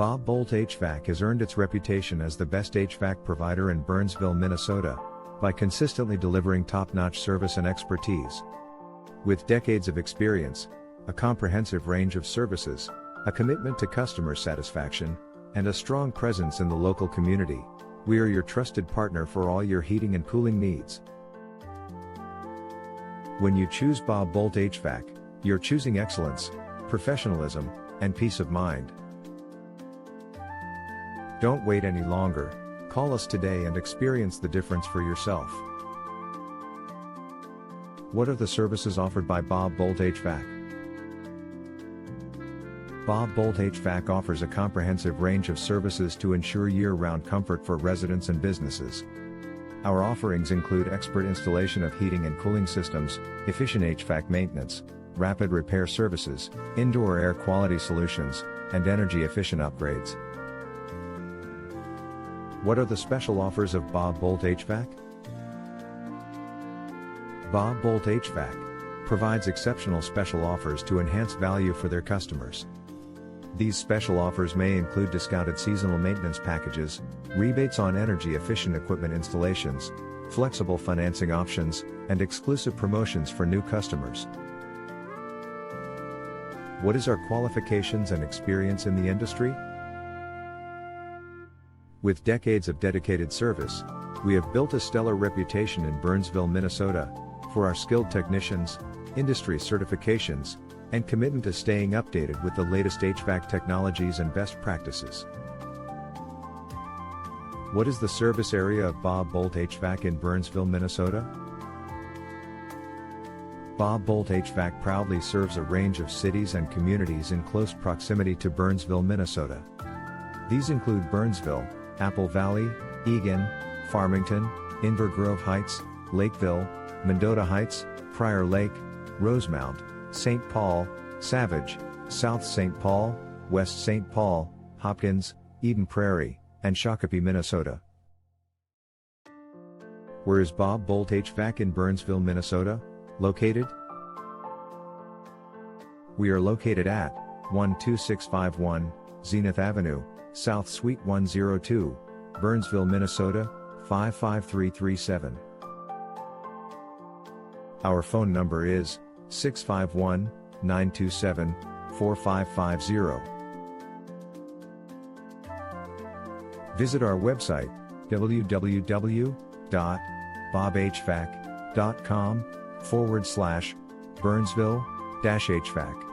Boldt HVAC has earned its reputation as the best HVAC provider in Burnsville, Minnesota, by consistently delivering top-notch service and expertise. With decades of experience, a comprehensive range of services, a commitment to customer satisfaction, and a strong presence in the local community, we are your trusted partner for all your heating and cooling needs. When you choose Boldt HVAC, you're choosing excellence, professionalism, and peace of mind. Don't wait any longer, call us today and experience the difference for yourself. What are the services offered by Boldt HVAC? Boldt HVAC offers a comprehensive range of services to ensure year-round comfort for residents and businesses. Our offerings include expert installation of heating and cooling systems, efficient HVAC maintenance, rapid repair services, indoor air quality solutions, and energy-efficient upgrades. What are the special offers of Boldt HVAC? Boldt HVAC provides exceptional special offers to enhance value for their customers. These special offers may include discounted seasonal maintenance packages, rebates on energy-efficient equipment installations, flexible financing options, and exclusive promotions for new customers. What is our qualifications and experience in the industry? With decades of dedicated service, we have built a stellar reputation in Burnsville, Minnesota, for our skilled technicians, industry certifications, and commitment to staying updated with the latest HVAC technologies and best practices. What is the service area of Boldt HVAC in Burnsville, Minnesota? Boldt HVAC proudly serves a range of cities and communities in close proximity to Burnsville, Minnesota. These include Burnsville, Apple Valley, Eagan, Farmington, Inver Grove Heights, Lakeville, Mendota Heights, Prairie Lake, Rosemount, St. Paul, Savage, South St. Paul, West St. Paul, Hopkins, Eden Prairie, and Shakopee, Minnesota. Where is Boldt HVAC in Burnsville, Minnesota, located? We are located at 12651 Zenith Avenue, South Suite 102, Burnsville, Minnesota, 55337. Our phone number is 651-927-4550. Visit our website, www.bobhvac.com/Burnsville-HVAC.